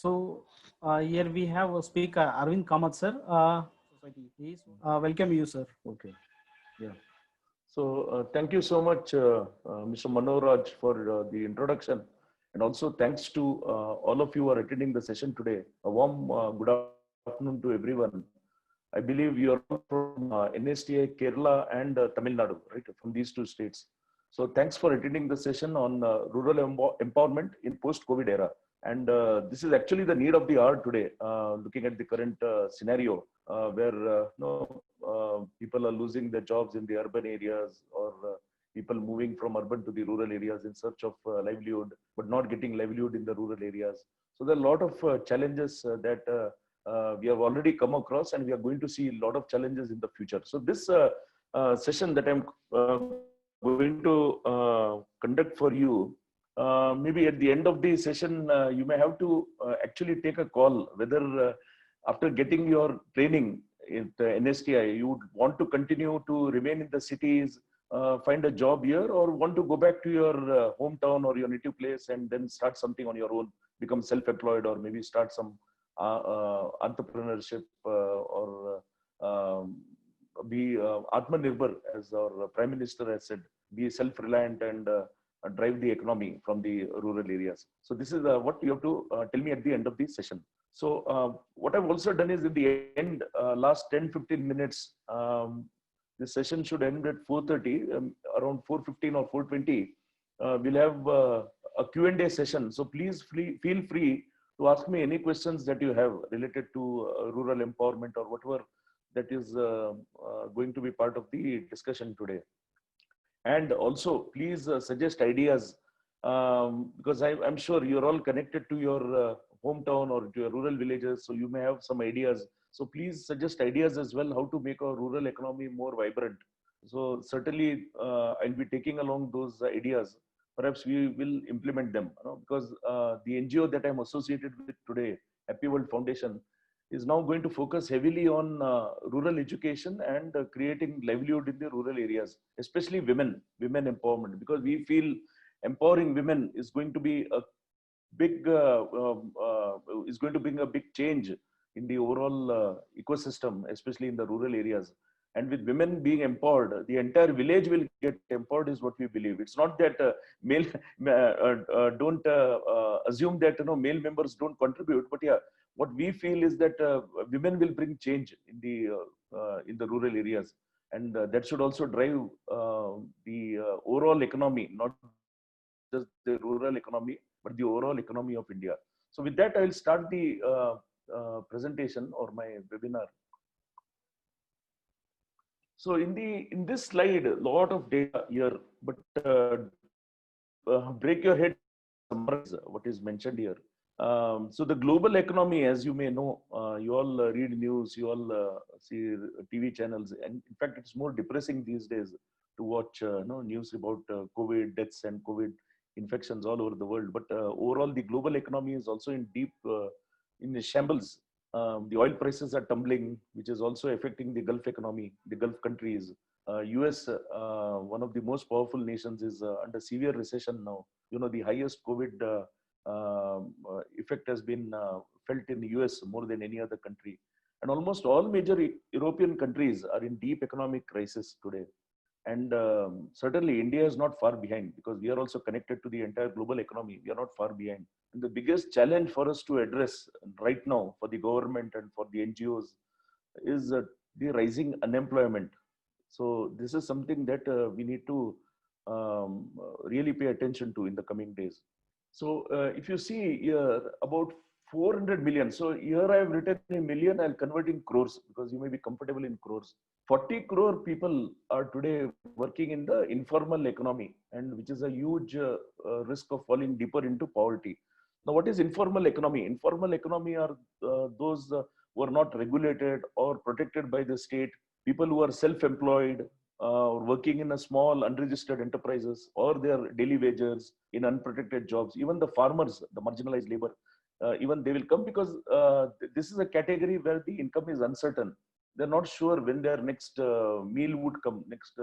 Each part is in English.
So here we have a speaker, Arvind Kamath sir. Please welcome you, sir. Okay. Yeah. So thank you so much, Mr. Manoraj, for the introduction. And also thanks to all of you who are attending the session today. A warm good afternoon to everyone. I believe you are all from NSTI, Kerala and Tamil Nadu, right? From these two states. So thanks for attending the session on rural empowerment in post-COVID era. And this is actually the need of the hour today, looking at the current scenario where people are losing their jobs in the urban areas, or people moving from urban to the rural areas in search of livelihood, but not getting livelihood in the rural areas. So there are a lot of challenges that we have already come across, and we are going to see a lot of challenges in the future. So this session that I'm going to conduct for you, maybe at the end of the session, you may have to actually take a call whether after getting your training at NSTI, you would want to continue to remain in the cities, find a job here, or want to go back to your hometown or your native place and then start something on your own, become self-employed, or maybe start some entrepreneurship, or be Atmanirbhar, as our Prime Minister has said, be self-reliant and drive the economy from the rural areas. So this is what you have to tell me at the end of the session. So what I've also done is in the end, last 10-15 minutes, this session should end at 4:30, around 4:15 or 4:20. We'll have a Q&A session. So please feel free to ask me any questions that you have related to rural empowerment or whatever that is going to be part of the discussion today. And also, please suggest ideas, because I'm sure you're all connected to your hometown or to your rural villages, so you may have some ideas. So please suggest ideas as well, how to make our rural economy more vibrant. So certainly, I'll be taking along those ideas. Perhaps we will implement them, because the NGO that I'm associated with today, Happy World Foundation, is now going to focus heavily on rural education and creating livelihood in the rural areas, especially women empowerment, because we feel empowering women is going to be a big is going to bring a big change in the overall ecosystem, especially in the rural areas. And with women being empowered, the entire village will get empowered, is what we believe. It's not that male don't assume that male members don't contribute, but yeah, what we feel is that women will bring change in the rural areas, and that should also drive the overall economy, not just the rural economy, but the overall economy of India. So with that, I will start the presentation or my webinar. So in this slide, a lot of data here, but to break your head and summarize what is mentioned here. So the global economy, as you may know, you all read news, you all see TV channels, and in fact, it's more depressing these days to watch news about COVID deaths and COVID infections all over the world. But overall, the global economy is also in deep in the shambles. The oil prices are tumbling, which is also affecting the Gulf economy, the Gulf countries. US, one of the most powerful nations, is under severe recession now. The highest COVID effect has been felt in the US more than any other country. And almost all major European countries are in deep economic crisis today. And certainly India is not far behind, because we are also connected to the entire global economy. We are not far behind. And the biggest challenge for us to address right now for the government and for the NGOs is the rising unemployment. So this is something that we need to really pay attention to in the coming days. So if you see here, about 400 million. So here I have written in million, I'll convert in crores, because you may be comfortable in crores. 40 crore people are today working in the informal economy, and which is a huge risk of falling deeper into poverty. Now, what is informal economy? Informal economy are those who are not regulated or protected by the state, people who are self-employed, or working in a small unregistered enterprises, or they are daily wagers in unprotected jobs. Even the farmers, the marginalized labor, even they will come, because this is a category where the income is uncertain. They're not sure when their next meal would come, next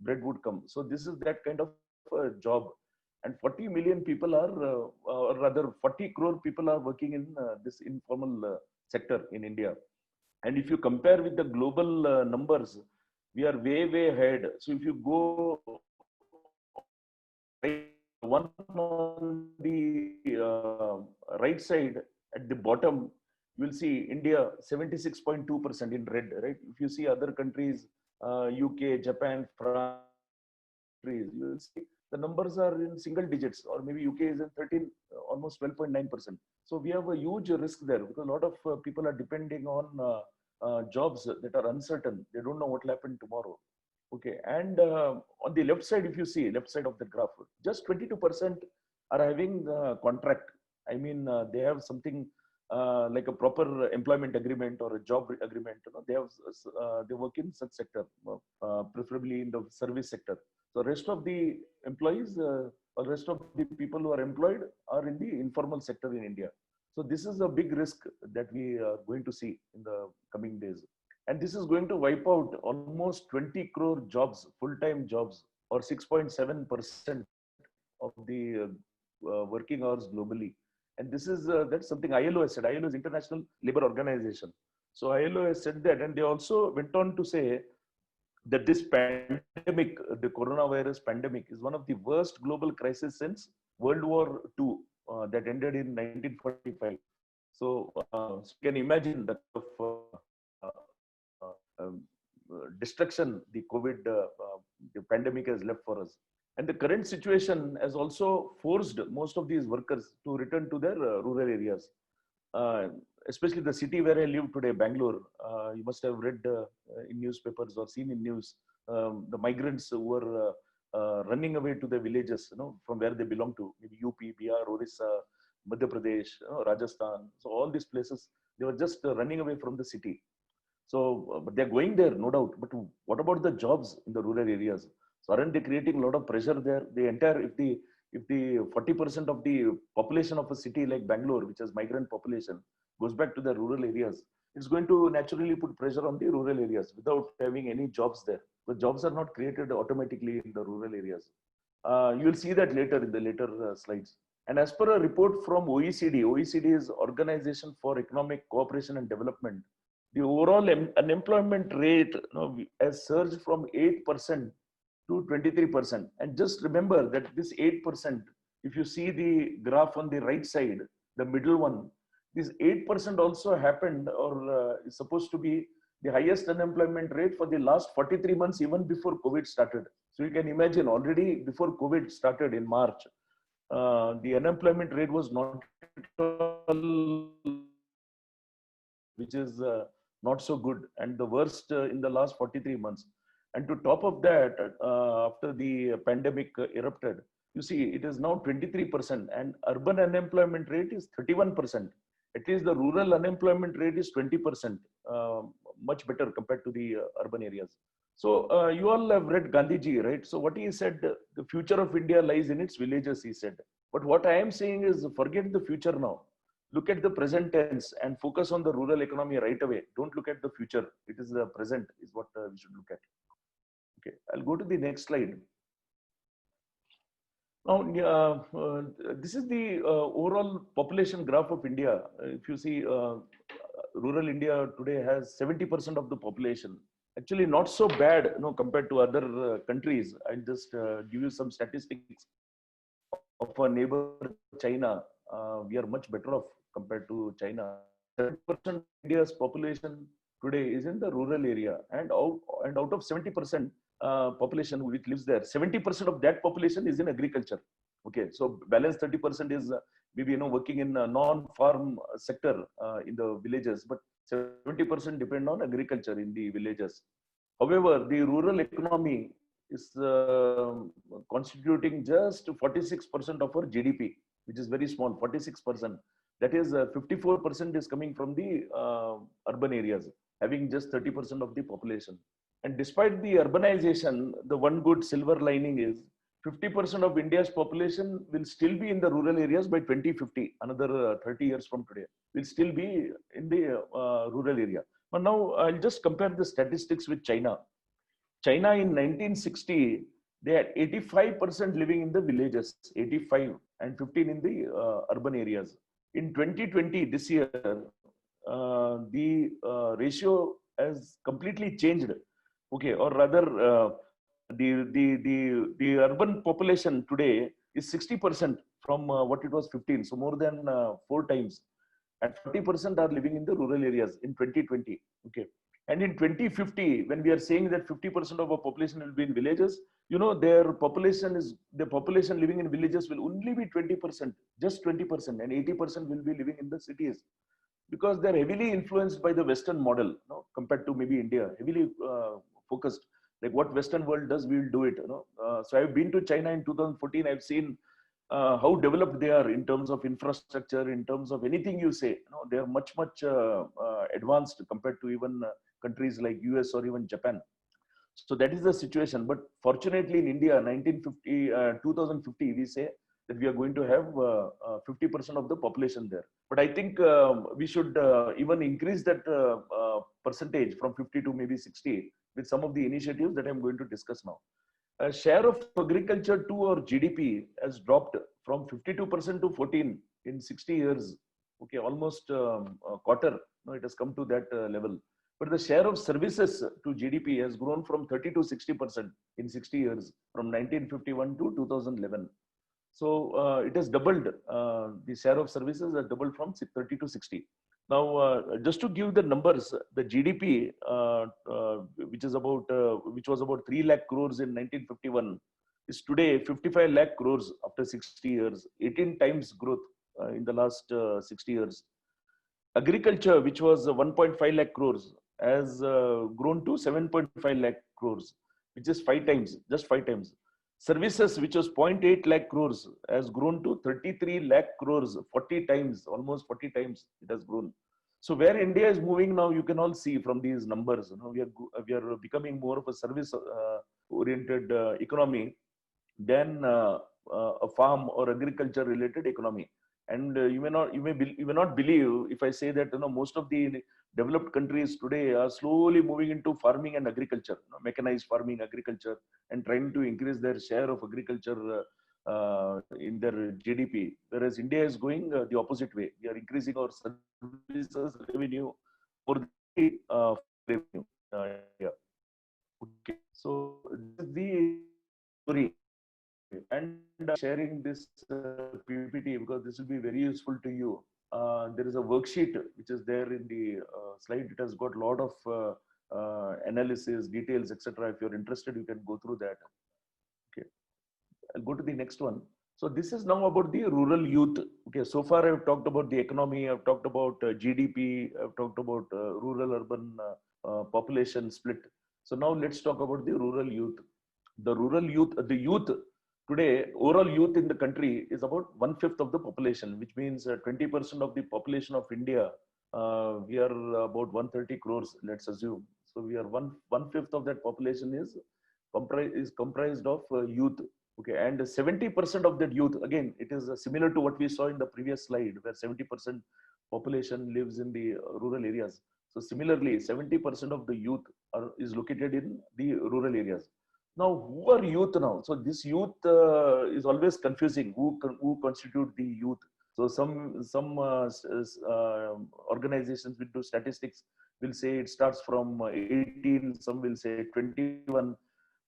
bread would come. So this is that kind of job. and 40 million people are, or rather 40 crore people are working in this informal sector in India. And if you compare with the global numbers, we are way, way ahead. So if you go one on the right side at the bottom, you will see India 76.2% in red, right? If you see other countries, UK, Japan, France, you will see the numbers are in single digits, or maybe UK is in 13, almost 12.9%. So we have a huge risk there because a lot of people are depending on jobs that are uncertain. They don't know what will happen tomorrow. Okay, and on the left side, if you see left side of the graph, just 22% are having contract. I mean, they have something like a proper employment agreement or a job agreement. You know, they work in such sector, preferably in the service sector. So rest of the employees, or rest of the people who are employed are in the informal sector in India. So this is a big risk that we are going to see in the coming days. And this is going to wipe out almost 20 crore jobs, full-time jobs, or 6.7% of the working hours globally. And this is that's something ILO has said. ILO is International Labour Organization. So ILO has said that, and they also went on to say that this pandemic, the coronavirus pandemic, is one of the worst global crises since World War II that ended in 1945. So, so you can imagine the destruction the COVID, the pandemic has left for us. And the current situation has also forced most of these workers to return to their rural areas. Especially the city where I live today, Bangalore. You must have read in newspapers or seen in news the migrants who were running away to the villages, you know, from where they belong to, maybe UP, Bihar, Orissa, Madhya Pradesh, you know, Rajasthan. So all these places, they were just running away from the city. So, but they're going there, no doubt. But what about the jobs in the rural areas? So aren't they creating a lot of pressure there? The entire, if the 40% of the population of a city like Bangalore, which has migrant population, goes back to the rural areas, it's going to naturally put pressure on the rural areas without having any jobs there. The jobs are not created automatically in the rural areas. You will see that later in the later slides. And as per a report from OECD, OECD is Organization for Economic Cooperation and Development, the overall unemployment rate, you know, has surged from 8% to 23%. And just remember that this 8%, if you see the graph on the right side, the middle one, this 8% also happened, or is supposed to be the highest unemployment rate for the last 43 months, even before COVID started. So you can imagine already before COVID started in March, the unemployment rate was not which is not so good, and the worst in the last 43 months. And to top of that, after the pandemic erupted, you see it is now 23%, and urban unemployment rate is 31%. At least the rural unemployment rate is 20%, much better compared to the urban areas. So you all have read Gandhiji, right? So what he said, the future of India lies in its villages, he said. But what I am saying is forget the future now. Look at the present tense and focus on the rural economy right away. Don't look at the future. It is the present is what we should look at. Okay, I'll go to the next slide. Now, this is the overall population graph of India. If you see, rural India today has 70% of the population. Actually, not so bad, you know, compared to other countries. I'll just give you some statistics of our neighbor China. We are much better off compared to China. 70% of India's population today is in the rural area, and out of 70% population which lives there, 70% of that population is in agriculture. Okay, so balance 30% is maybe, you know, working in a non-farm sector in the villages, but 70% depend on agriculture in the villages. However, the rural economy is constituting just 46% of our GDP, which is very small, 46%. That is 54% is coming from the urban areas, having just 30% of the population. And despite the urbanization, the one good silver lining is 50% of India's population will still be in the rural areas by 2050, another 30 years from today, will still be in the rural area. But now I'll just compare the statistics with China. China in 1960, they had 85% living in the villages, 85, and 15 in the urban areas. In 2020, this year, the ratio has completely changed. Okay, or rather, the urban population today is 60% from what it was 15, so more than 4 times, and 40% are living in the rural areas in 2020. Okay, and in 2050, when we are saying that 50% of our population will be in villages, you know, the population living in villages will only be 20%, just 20%, and 80% will be living in the cities, because they're heavily influenced by the Western model, you know, compared to maybe India, heavily focused. Like what Western world does, we will do it. You know, so I've been to China in 2014. I've seen how developed they are in terms of infrastructure, in terms of anything you say. You know, they are much advanced compared to even countries like US or even Japan. So that is the situation. But fortunately, in India, 2050, we say that we are going to have 50% of the population there. But I think we should even increase that percentage from 50 to maybe 60 with some of the initiatives that I'm going to discuss now. A share of agriculture to our GDP has dropped from 52% to 14 in 60 years. Okay, almost a quarter. No, it has come to that level. But the share of services to GDP has grown from 30 to 60% in 60 years, from 1951 to 2011. So it has doubled. The share of services has doubled from 30 to 60. Now, just to give the numbers, the GDP, which was about 3 lakh crores in 1951, is today 55 lakh crores after 60 years, 18 times growth in the last 60 years. Agriculture, which was 1.5 lakh crores, has grown to 7.5 lakh crores, which is 5 times, just 5 times. Services, which was 0.8 lakh crores, has grown to 33 lakh crores, 40 times, almost 40 times it has grown. So where India is moving now, you can all see from these numbers. You know, we are becoming more of a service oriented economy than a farm or agriculture related economy. And you may not believe if I say that, you know, most of the developed countries today are slowly moving into farming and agriculture, you know, mechanized farming, agriculture, and trying to increase their share of agriculture in their GDP. Whereas India is going the opposite way. We are increasing our services revenue for the revenue. Yeah. Okay. So this is the story. And sharing this PPT because this will be very useful to you. There is a worksheet which is there in the slide. It has got a lot of analysis, details, etc. If you're interested, you can go through that. Okay, I'll go to the next one. So this is now about the rural youth. Okay, so far I've talked about the economy, I've talked about GDP, I've talked about rural-urban population split. So now let's talk about the rural youth. The rural youth, the youth today, overall youth in the country is about 1/5 of the population, which means 20% of the population of India. We are about 130 crores, let's assume. So we are 1/5 of that population is comprised of youth. Okay, and 70% of that youth, again, it is similar to what we saw in the previous slide, where 70% population lives in the rural areas. So similarly, 70% of the youth is located in the rural areas. Now, who are youth now? So this youth is always confusing. Who constitute the youth? So some organizations which do statistics will say it starts from 18. Some will say 21.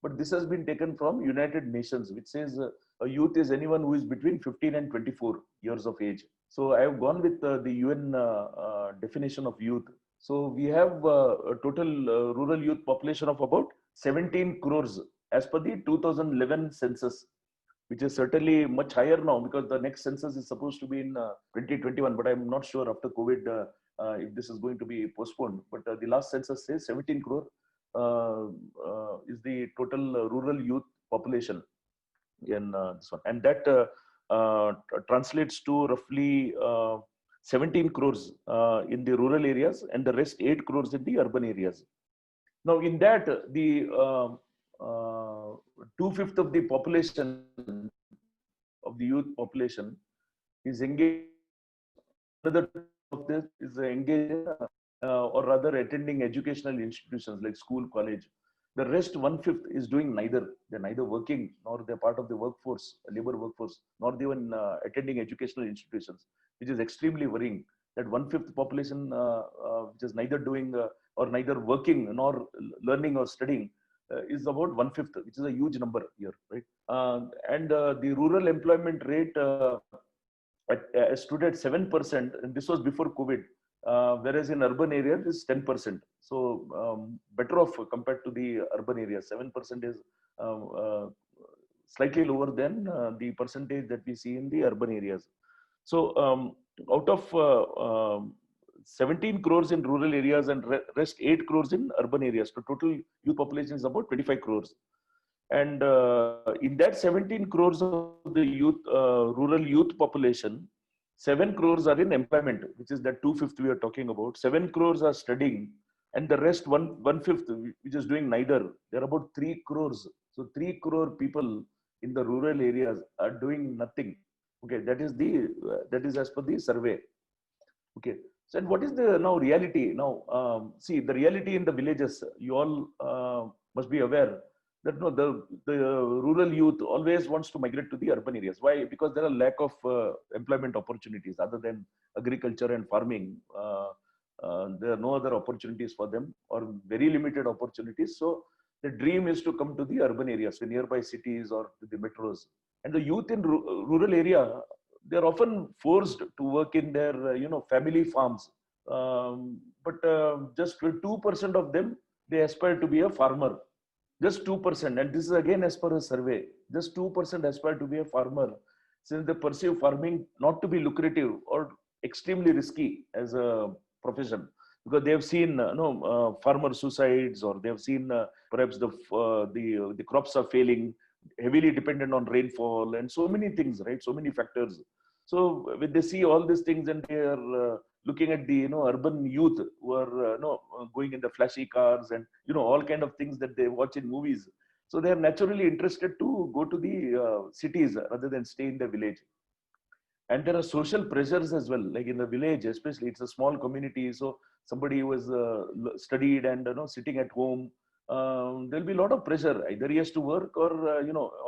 But this has been taken from United Nations, which says a youth is anyone who is between 15 and 24 years of age. So I have gone with the UN definition of youth. So we have a total rural youth population of about 17 crores as per the 2011 census, which is certainly much higher now because the next census is supposed to be in 2021, but I'm not sure after COVID if this is going to be postponed. But the last census says 17 crore is the total rural youth population in this one. And that translates to roughly 17 crores in the rural areas and the rest 8 crores in the urban areas. Now, in that, the 2/5 of the population of the youth population is engaged. Another of this is engaged or rather attending educational institutions like school, college. The rest one-fifth is doing neither. They're neither working nor they're part of the workforce, labor workforce, nor they even attending educational institutions, which is extremely worrying. That one-fifth population which is neither doing or neither working nor learning or studying is about one-fifth, which is a huge number here, right? And the rural employment rate stood at 7%, and this was before COVID. Whereas in urban areas it's 10%. So better off compared to the urban areas. 7% is slightly lower than the percentage that we see in the urban areas. So out of 17 crores in rural areas and rest 8 crores in urban areas. So total youth population is about 25 crores. And in that 17 crores of the youth, rural youth population, 7 crores are in employment, which is that 2/5 we are talking about. 7 crores are studying, and the rest one-fifth, which is doing neither. There are about 3 crores. So 3 crore people in the rural areas are doing nothing. Okay, that is as per the survey. Okay, so and what is the now reality? Now, see the reality in the villages. You all must be aware that no, the rural youth always wants to migrate to the urban areas. Why? Because there are lack of employment opportunities other than agriculture and farming. There are no other opportunities for them, or very limited opportunities. So the dream is to come to the urban areas, the nearby cities or to the metros. And the youth in rural area, they are often forced to work in their family farms. But just 2% of them, they aspire to be a farmer. Just 2%, and this is again as per a survey, just 2% aspire to be a farmer, since they perceive farming not to be lucrative or extremely risky as a profession, because they have seen farmer suicides, or they have seen perhaps the crops are failing, heavily dependent on rainfall, and so many things, right? So many factors. So when they see all these things, and they are looking at the urban youth who are going in the flashy cars and all kind of things that they watch in movies, so they are naturally interested to go to the cities rather than stay in the village. And there are social pressures as well, like in the village especially, it's a small community. So somebody who has studied and sitting at home, there'll be a lot of pressure. Either he has to work, or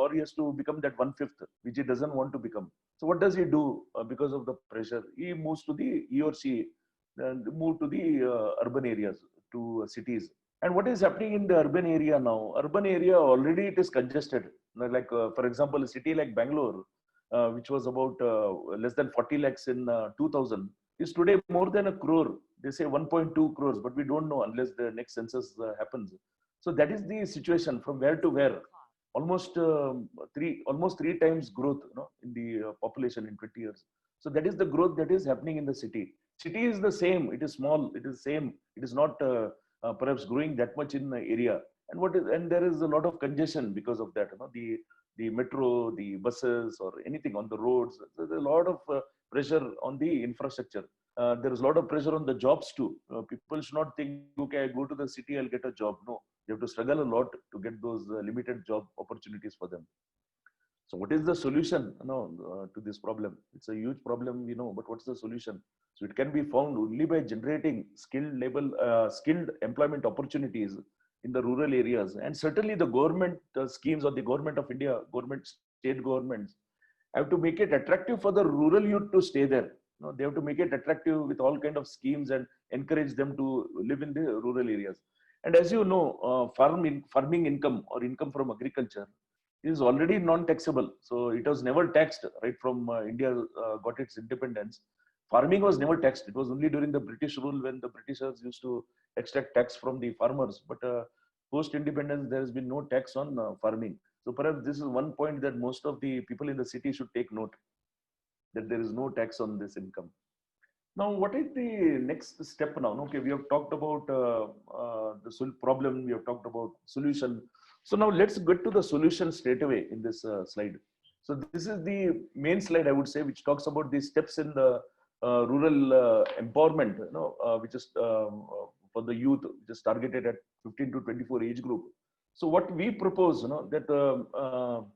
or he has to become that one-fifth which he doesn't want to become. So what does he do because of the pressure? He or she move to the urban areas, to cities. And what is happening in the urban area now? Urban area already it is congested. Like for example, a city like Bangalore, which was about less than 40 lakhs in 2000, is today more than a crore. They say 1.2 crores, but we don't know unless the next census happens. So that is the situation from where to where. Almost three times growth in the population in 20 years. So that is the growth that is happening in the city. City is the same. It is small. It is same. It is not perhaps growing that much in the area. And there is a lot of congestion because of that. The metro, the buses, or anything on the roads. There's a lot of pressure on the infrastructure. There is a lot of pressure on the jobs too. People should not think, okay, I go to the city, I'll get a job. No, they have to struggle a lot to get those limited job opportunities for them. So what is the solution to this problem? It's a huge problem, but what's the solution? So it can be found only by generating skilled employment opportunities in the rural areas. And certainly the government schemes, or the government of India, state governments, have to make it attractive for the rural youth to stay there. They have to make it attractive with all kind of schemes and encourage them to live in the rural areas. And as you know, farming income, or income from agriculture, is already non-taxable. So it was never taxed right from India got its independence. Farming was never taxed. It was only during the British rule when the Britishers used to extract tax from the farmers. But post-independence, there has been no tax on farming. So perhaps this is one point that most of the people in the city should take note, that there is no tax on this income. Now, what is the next step now? Okay, we have talked about the problem. We have talked about solution. So now let's get to the solution straight away in this slide. So this is the main slide, I would say, which talks about the steps in the rural empowerment, which is for the youth, which is targeted at 15 to 24 age group. So what we propose, that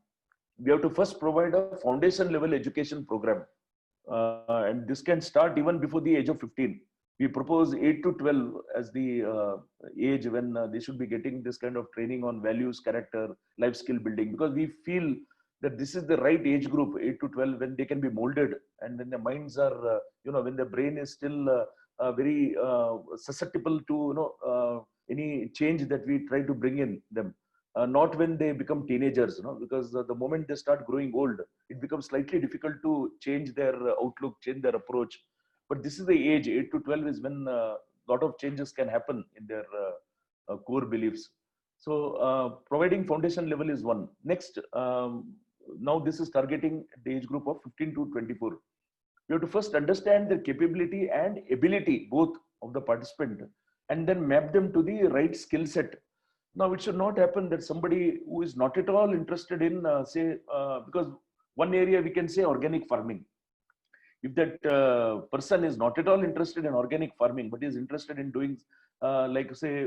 we have to first provide a foundation level education program. And this can start even before the age of 15. we propose 8 to 12 as the age when they should be getting this kind of training on values, character, life skill building, because we feel that this is the right age group, 8 to 12, when they can be molded and when their minds are, when their brain is still very susceptible to, any change that we try to bring in them. Not when they become teenagers, because the moment they start growing old, it becomes slightly difficult to change their outlook, change their approach. But this is the age, 8 to 12 is when a lot of changes can happen in their core beliefs. So providing foundation level is one. Next, now this is targeting the age group of 15 to 24. You have to first understand the capability and ability, both of the participant, and then map them to the right skill set. Now, it should not happen that somebody who is not at all interested in, because one area we can say organic farming. If that person is not at all interested in organic farming, but is interested in doing, like say,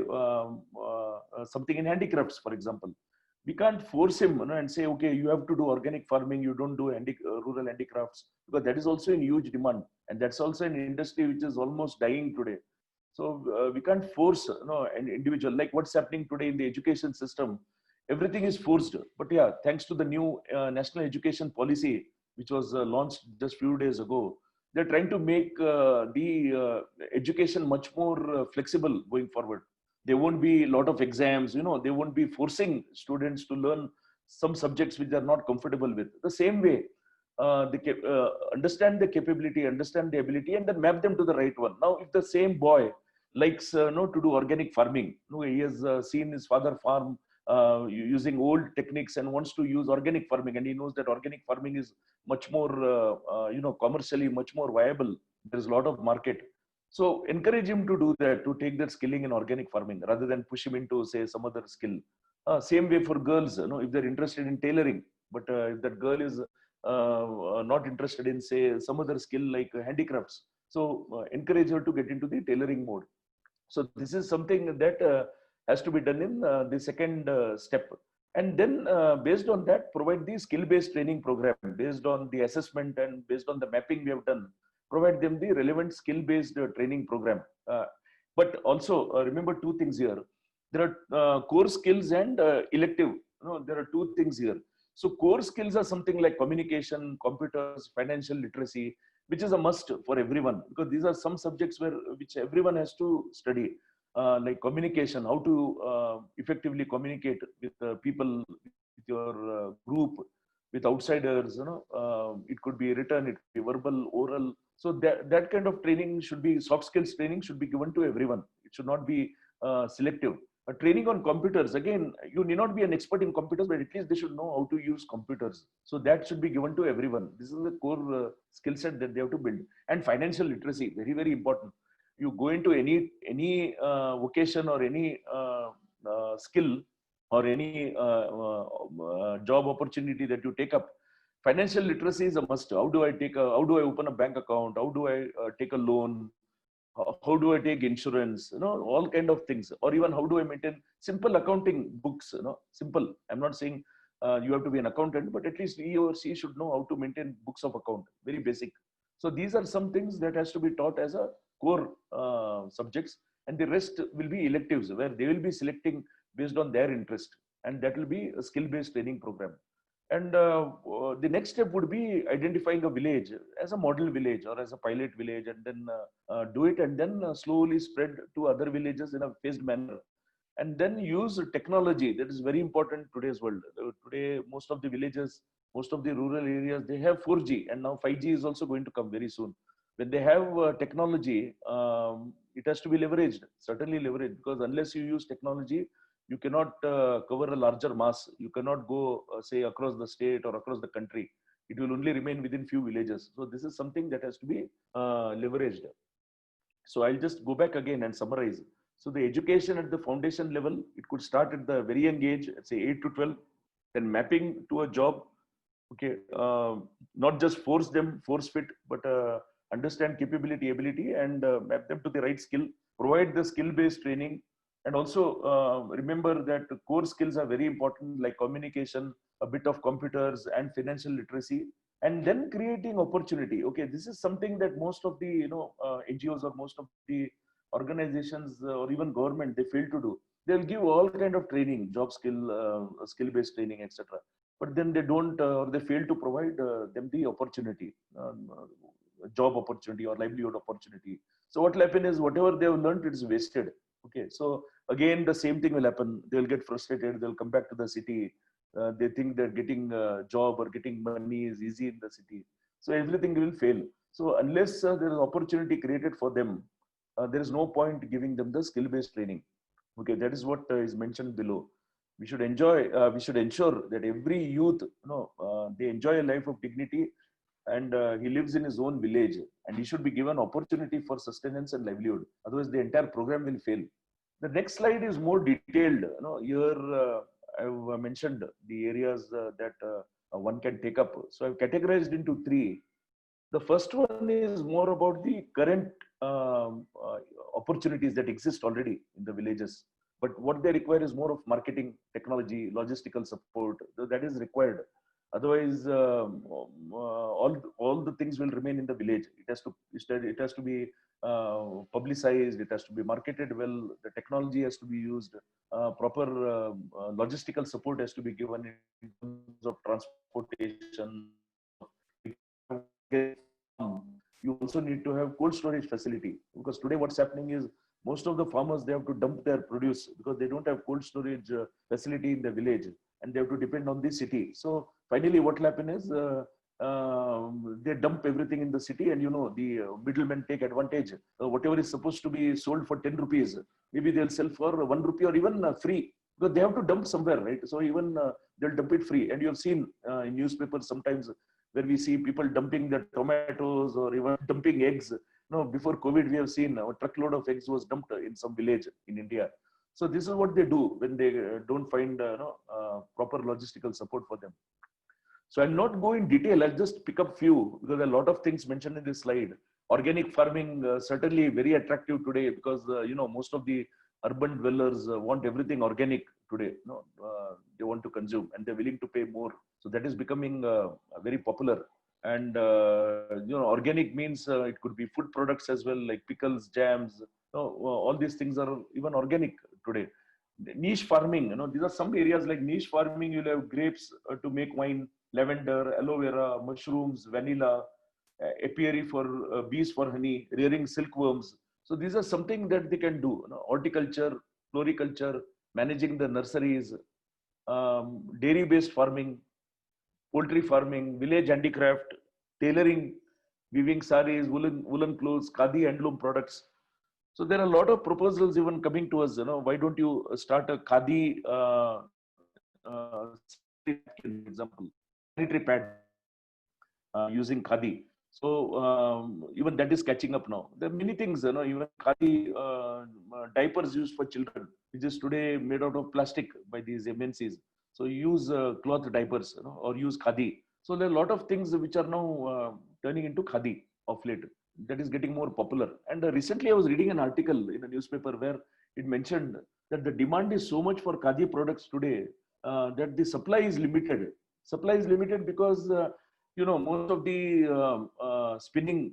something in handicrafts, for example, we can't force him, and say, okay, you have to do organic farming, you don't do rural handicrafts, because that is also in huge demand, and that's also an industry which is almost dying today. So we can't force an individual, like what's happening today in the education system. Everything is forced. But yeah, thanks to the new national education policy, which was launched just few days ago, they're trying to make the education much more flexible going forward. There won't be a lot of exams, they won't be forcing students to learn some subjects which they're not comfortable with. The same way, understand the capability, understand the ability, and then map them to the right one. Now, if the same boy likes to do organic farming, he has seen his father farm using old techniques and wants to use organic farming, and he knows that organic farming is much more commercially much more viable. There's a lot of market. So encourage him to do that, to take that skilling in organic farming rather than push him into, say, some other skill. Same way for girls, if they're interested in tailoring, but if that girl is not interested in, say, some other skill like handicrafts, so encourage her to get into the tailoring mode. So this is something that has to be done in the second step. And then based on that, provide the skill-based training program based on the assessment and based on the mapping we have done. Provide them the relevant skill-based training program. But also remember two things here. There are core skills and elective. There are two things here. So core skills are something like communication, computers, financial literacy, which is a must for everyone, because these are some subjects which everyone has to study, like communication, how to effectively communicate with people, with your group, with outsiders. It could be written, it could be verbal, oral. So that kind of training should be, soft skills training should be given to everyone. It should not be selective. Training on computers, again, you need not be an expert in computers, but at least they should know how to use computers. So that should be given to everyone. This is the core skill set that they have to build. And financial literacy, very, very important. You go into any vocation or any skill or any job opportunity that you take up, financial literacy is a must. How do I open a bank account? How do I take a loan? How do I take insurance? All kind of things. Or even how do I maintain simple accounting books? Simple. I'm not saying you have to be an accountant, but at least he or she should know how to maintain books of account. Very basic. So these are some things that has to be taught as a core subjects, and the rest will be electives where they will be selecting based on their interest, and that will be a skill-based training program. And the next step would be identifying a village as a model village or as a pilot village, and then do it, and then slowly spread to other villages in a phased manner. And then use technology. That is very important in today's world. Today, most of the villages, most of the rural areas, they have 4G, and now 5G is also going to come very soon. When they have technology, it has to be leveraged, certainly leveraged, because unless you use technology, you cannot cover a larger mass. You cannot go, say, across the state or across the country. It will only remain within few villages. So this is something that has to be leveraged. So I'll just go back again and summarize. So the education at the foundation level, it could start at the very young age, say 8 to 12, then mapping to a job. Okay, not just force fit, but understand capability, ability, and map them to the right skill. Provide the skill-based training. And also remember that core skills are very important, like communication, a bit of computers and financial literacy. and then creating opportunity. Okay, this is something that most of the NGOs or most of the organizations or even government, they fail to do. They'll give all kind of training, job skill based training, etc., but then they don't or they fail to provide them the opportunity, job opportunity or livelihood opportunity. So what will happen is whatever they have learned, it is wasted. Okay, so again the same thing will happen. They'll get frustrated, they'll come back to the city. They think that getting a job or getting money is easy in the city, so everything will fail. So unless there is opportunity created for them, there is no point giving them the skill based training. Okay, that is what is mentioned below. We should we should ensure that every youth, they enjoy a life of dignity, and he lives in his own village, and he should be given opportunity for sustenance and livelihood. Otherwise the entire program will fail. The next slide is more detailed. Here I've mentioned the areas that one can take up. So I've categorized into three. The first one is more about the current opportunities that exist already in the villages. But what they require is more of marketing, technology, logistical support. That is required. Otherwise, all the things will remain in the village. It has to be publicized. It has to be marketed well. The technology has to be used. Proper logistical support has to be given in terms of transportation. You also need to have cold storage facility, because today what's happening is most of the farmers, they have to dump their produce because they don't have cold storage facility in the village, and they have to depend on the city. So finally what will happen is they dump everything in the city, and the middlemen take advantage. Whatever is supposed to be sold for 10 rupees, maybe they'll sell for 1 rupee or even free, because they have to dump somewhere, right? So even they'll dump it free. And you have seen in newspapers sometimes where we see people dumping the tomatoes or even dumping eggs. Before COVID, we have seen a truckload of eggs was dumped in some village in India. So this is what they do when they don't find proper logistical support for them. So I'll not go in detail. I'll just pick up few, because a lot of things mentioned in this slide. Organic farming, certainly very attractive today, because most of the urban dwellers want everything organic today. They want to consume, and they're willing to pay more. So that is becoming very popular. And organic means it could be food products as well, like pickles, jams. All these things are even organic today. Niche farming, these are some areas like niche farming. You'll have grapes to make wine, lavender, aloe vera, mushrooms, vanilla, apiary for bees for honey, rearing silkworms. So these are something that they can do. Horticulture, floriculture, managing the nurseries, dairy-based farming, poultry farming, village handicraft, tailoring, weaving saris, woolen clothes, khadi handloom products. So there are a lot of proposals even coming to us. Why don't you start a khadi, example, sanitary pad using khadi. So even that is catching up now. There are many things, even khadi diapers used for children, which is today made out of plastic by these MNCs. So use cloth diapers, or use khadi. So there are a lot of things which are now turning into khadi of late. That is getting more popular. And recently I was reading an article in a newspaper where it mentioned that the demand is so much for khadi products today that the supply is limited. Supply is limited because most of the spinning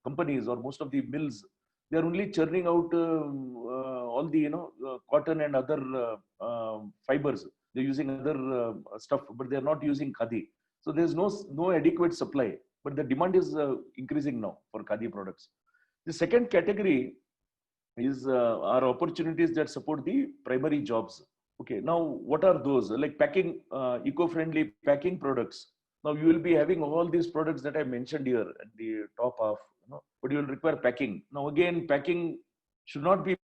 companies or most of the mills, they are only churning out all the cotton and other fibers. They're using other stuff, but they're not using khadi. So there's no adequate supply, but the demand is increasing now for khadi products. The second category is are opportunities that support the primary jobs. Okay, now what are those? Like packing, eco-friendly packing products. Now you will be having all these products that I mentioned here at the top of, but you will require packing. Now again, packing should not be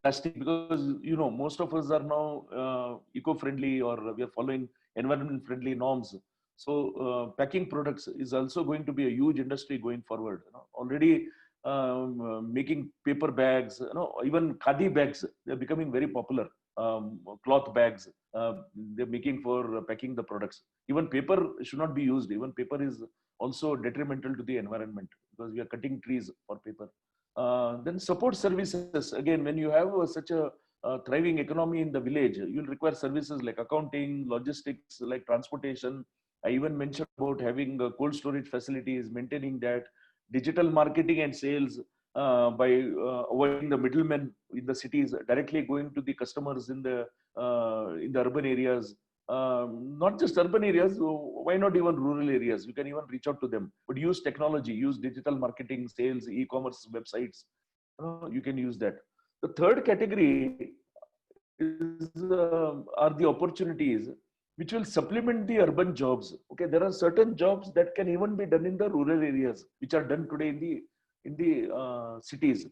plastic, because most of us are now eco-friendly, or we are following environment-friendly norms. So packing products is also going to be a huge industry going forward. Already making paper bags, even khadi bags, they're becoming very popular. Cloth bags, they're making for packing the products. Even paper should not be used. Even paper is also detrimental to the environment, because we are cutting trees for paper. Then support services. Again, when you have such a thriving economy in the village, you'll require services like accounting, logistics, like transportation, I even mentioned about having cold storage facilities, maintaining that, digital marketing and sales by avoiding the middlemen in the cities, directly going to the customers in the urban areas. Not just urban areas, why not even rural areas? You can even reach out to them, but use technology, use digital marketing, sales, e-commerce websites. You can use that. The third category is are the opportunities which will supplement the urban jobs. Okay, there are certain jobs that can even be done in the rural areas, which are done today in the cities.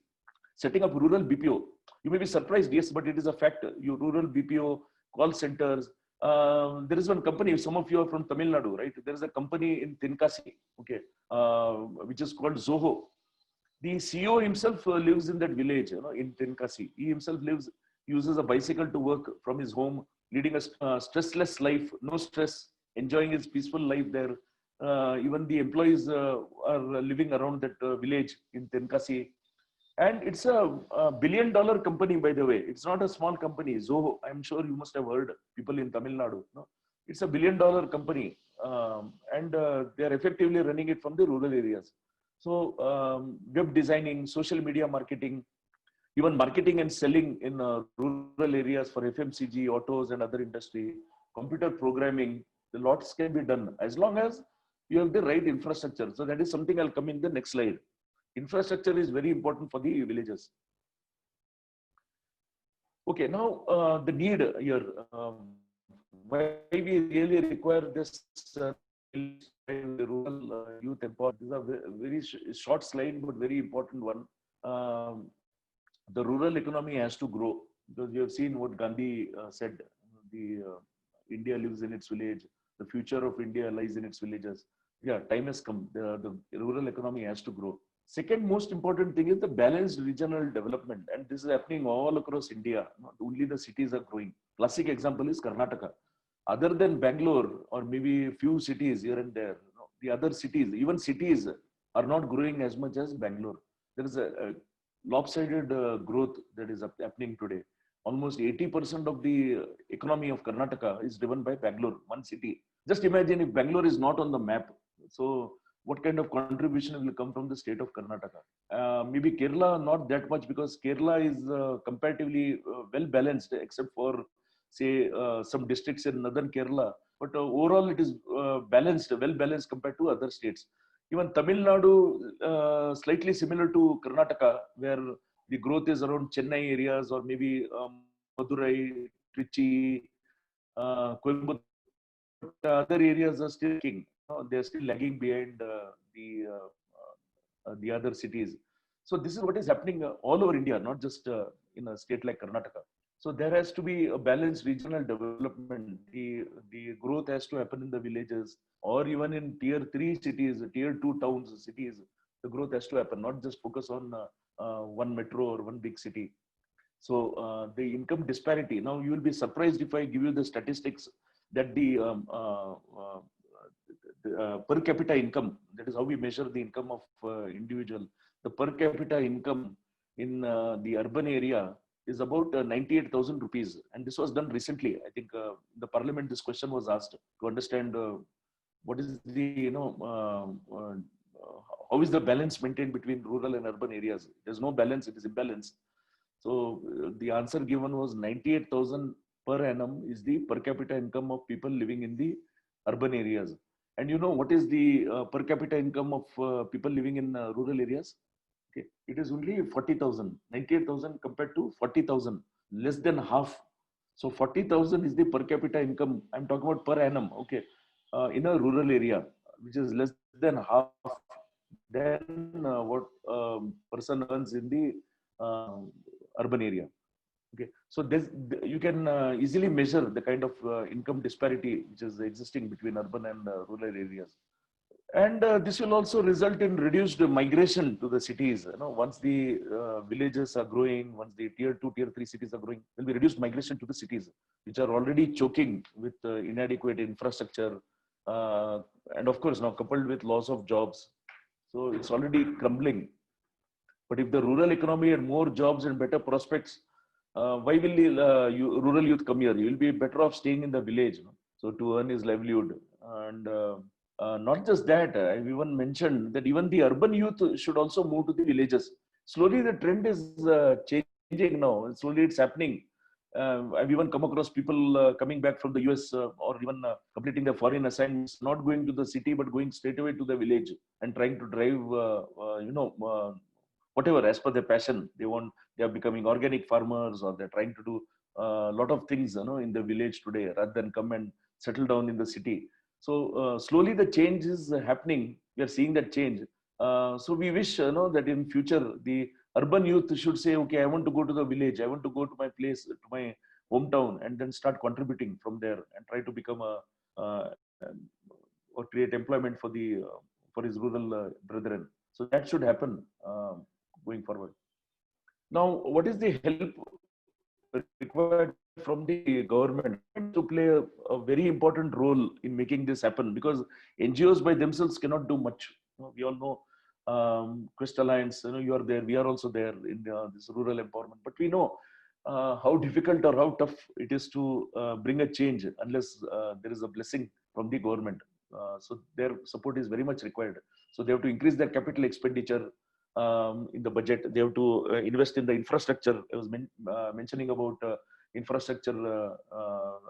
Setting up rural BPO. You may be surprised, yes, but it is a fact. Your rural BPO call centers. There is one company. Some of you are from Tamil Nadu, right? There is a company in Tenkasi, okay, which is called Zoho. The CEO himself lives in that village, in Tenkasi. He himself uses a bicycle to work from his home, leading a stressless life, no stress, enjoying his peaceful life there. Even the employees are living around that village in Tenkasi. And it's a billion-dollar company, by the way. It's not a small company. Zoho, I'm sure you must have heard people in Tamil Nadu. No? It's a billion-dollar company. And they are effectively running it from the rural areas. So web designing, social media marketing, even marketing and selling in rural areas for FMCG, autos and other industry, computer programming, the lots can be done as long as you have the right infrastructure. So that is something I'll come in the next slide. Infrastructure is very important for the villages. Okay, now the need here, why we really require this rural youth empowerment. This is a very short slide, but very important one. The rural economy has to grow, because you have seen what Gandhi said. India lives in its village. The future of India lies in its villages. Yeah, time has come. The rural economy has to grow. Second most important thing is the balanced regional development. And this is happening all across India. Not only the cities are growing. Classic example is Karnataka. Other than Bangalore or maybe a few cities here and there, the other cities, even cities are not growing as much as Bangalore. There is a lopsided growth that is happening today. Almost 80% of the economy of Karnataka is driven by Bangalore, one city. Just imagine if Bangalore is not on the map. So what kind of contribution will come from the state of Karnataka? Maybe Kerala, not that much, because Kerala is comparatively well balanced, except for, say, some districts in northern Kerala. But overall, it is balanced, well balanced compared to other states. Even Tamil Nadu, slightly similar to Karnataka, where the growth is around Chennai areas, or maybe Madurai, Trichy, Coimbatore. Other areas are still king. They are still lagging behind the other cities. So this is what is happening all over India, not just in a state like Karnataka. So there has to be a balanced regional development. The growth has to happen in the villages, or even in tier 3 cities, tier 2 towns, cities. The growth has to happen, not just focus on one metro or one big city. So the income disparity. Now you will be surprised if I give you the statistics that the per capita income, that is how we measure the income of individual. The per capita income in the urban area is about 98,000 rupees. And this was done recently. I think the parliament, this question was asked to understand what is the, how is the balance maintained between rural and urban areas? There's no balance, it is imbalance. So the answer given was 98,000 per annum is the per capita income of people living in the urban areas. And you know what is the per capita income of people living in rural areas? Okay, it is only 40,000. 98,000 compared to 40,000, less than half. So 40,000 is the per capita income. I'm talking about per annum. Okay, in a rural area, which is less than half than what person earns in the urban area. Okay, so this, you can easily measure the kind of income disparity which is existing between urban and rural areas. And this will also result in reduced migration to the cities. Once the villages are growing, once the tier 2, tier 3 cities are growing, there will be reduced migration to the cities, which are already choking with inadequate infrastructure. And of course, now coupled with loss of jobs. So it's already crumbling. But if the rural economy had more jobs and better prospects, why will rural youth come here? You will be better off staying in the village, so to earn his livelihood. And not just that, I've even mentioned that even the urban youth should also move to the villages. Slowly, the trend is changing now. Slowly, it's happening. I've even come across people coming back from the US or even completing their foreign assignments, not going to the city, but going straight away to the village and trying to drive, whatever as per their passion. They are becoming organic farmers, or they're trying to do a lot of things, in the village today rather than come and settle down in the city. So slowly the change is happening. We are seeing that change. So we wish, that in future the urban youth should say, okay, I want to go to the village. I want to go to my place, to my hometown, and then start contributing from there and try to become uh, or create employment for the for his rural brethren. So that should happen going forward. Now, what is the help required from the government to play a very important role in making this happen? Because NGOs by themselves cannot do much. We all know Quest Alliance, you are there, we are also there in this rural empowerment. But we know how difficult or how tough it is to bring a change unless there is a blessing from the government. So their support is very much required. So they have to increase their capital expenditure in the budget. They have to invest in the infrastructure. I was mentioning about infrastructure,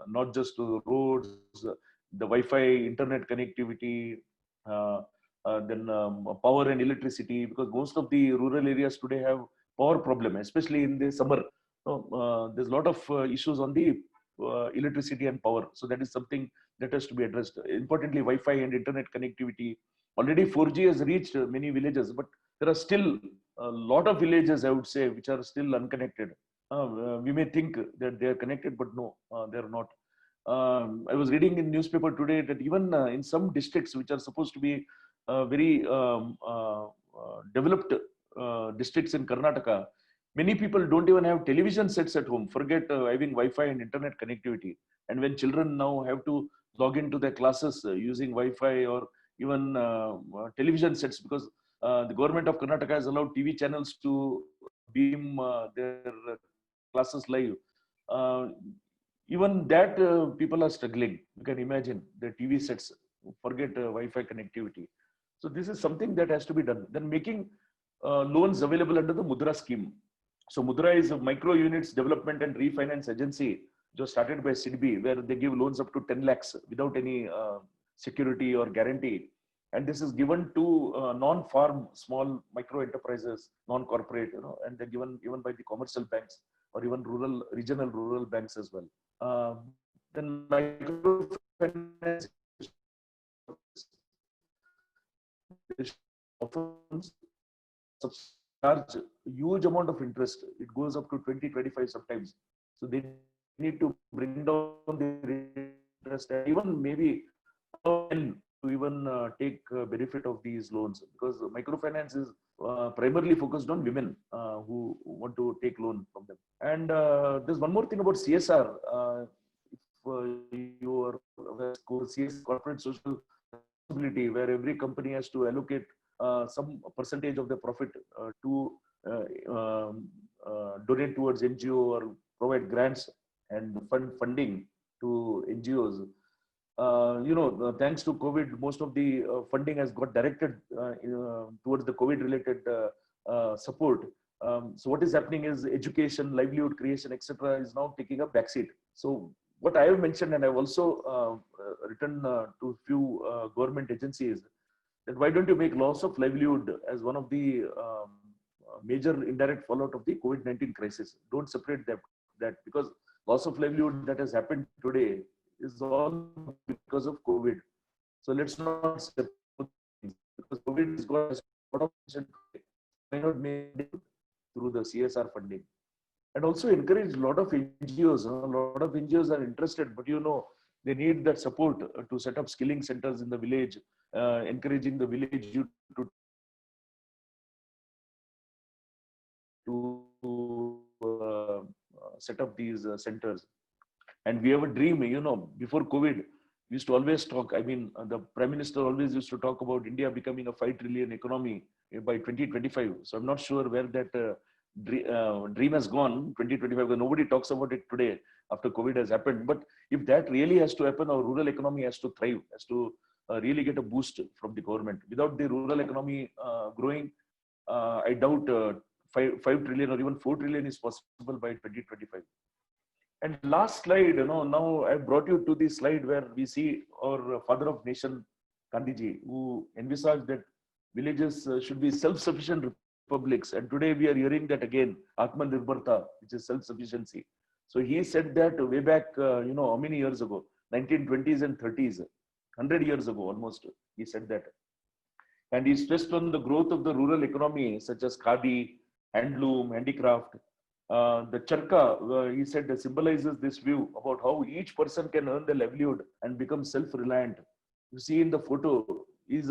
not just to roads, the Wi-Fi, internet connectivity, then power and electricity, because most of the rural areas today have power problem, especially in the summer. There's a lot of issues on the electricity and power. So that is something that has to be addressed. Importantly, Wi-Fi and internet connectivity. Already 4G has reached many villages, but there are still a lot of villages, I would say, which are still unconnected. We may think that they are connected, but no, they are not. I was reading in newspaper today that even in some districts which are supposed to be very developed districts in Karnataka, many people don't even have television sets at home. Forget having Wi-Fi and internet connectivity. And when children now have to log into their classes using Wi-Fi or even television sets, because the government of Karnataka has allowed TV channels to beam their classes live. Uh, Even that people are struggling. You can imagine the TV sets, forget Wi-Fi connectivity. So this is something that has to be done. Then making loans available under the Mudra scheme. So Mudra is a micro units development and refinance agency, just started by SIDBI, where they give loans up to 10 lakhs without any security or guarantee. And this is given to non-farm, small micro enterprises, non-corporate, and they're given even by the commercial banks or even regional rural banks as well. Then microfinance often charge huge amount of interest. It goes up to 20, 25 sometimes. So they need to bring down the interest and even maybe to even take benefit of these loans, because microfinance is primarily focused on women who want to take loan from them. And there's one more thing about CSR. If you are CSR, corporate social responsibility, where every company has to allocate some percentage of the profit to donate towards NGO or provide grants and funding to NGOs. Thanks to COVID, most of the funding has got directed towards the COVID-related support. So what is happening is education, livelihood creation, etc., is now taking a backseat. So what I have mentioned, and I've also written to a few government agencies, that why don't you make loss of livelihood as one of the major indirect fallout of the COVID-19 crisis? Don't separate that, because loss of livelihood that has happened today is all because of COVID. So let's not separate things, because COVID has got a lot of attention today. Why not make it through the CSR funding? And also encourage a lot of NGOs. A lot of NGOs are interested, but they need that support to set up skilling centers in the village, encouraging the village youth to set up these centers. And we have a dream, before COVID, we used to always talk. I mean, the Prime Minister always used to talk about India becoming a 5 trillion economy by 2025. So I'm not sure where that dream has gone, 2025, because nobody talks about it today. after COVID has happened. But if that really has to happen, our rural economy has to thrive, has to really get a boost from the government. Without the rural economy growing, I doubt 5 trillion or even 4 trillion is possible by 2025. And last slide, now I brought you to the slide where we see our father of nation, Gandhiji, who envisaged that villages should be self-sufficient republics. And today we are hearing that again, Atmanirbharta, which is self-sufficiency. So he said that way back, how many years ago? 1920s and 30s, 100 years ago almost, he said that. And he stressed on the growth of the rural economy, such as khadi, handloom, handicraft. The charka, he said, symbolizes this view about how each person can earn their livelihood and become self-reliant. You see in the photo, he's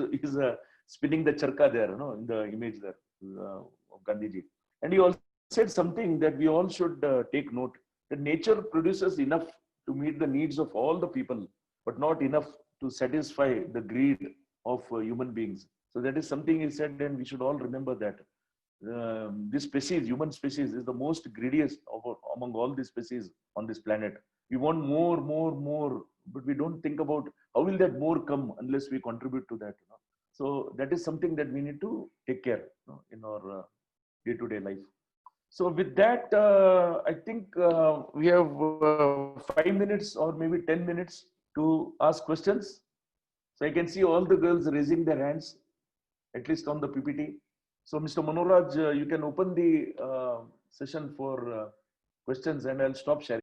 spinning the charka there, in the image there of Gandhiji. And he also said something that we all should take note, that nature produces enough to meet the needs of all the people, but not enough to satisfy the greed of human beings. So that is something he said, and we should all remember that. This species, human species, is the most greediest among all the species on this planet. We want more, but we don't think about how will that more come unless we contribute to that. So that is something that we need to take care in our day-to-day life. So with that, I think we have 5 minutes or maybe 10 minutes to ask questions. So I can see all the girls raising their hands, at least on the PPT. So Mr. Manoraj, you can open the session for questions, and I'll stop sharing.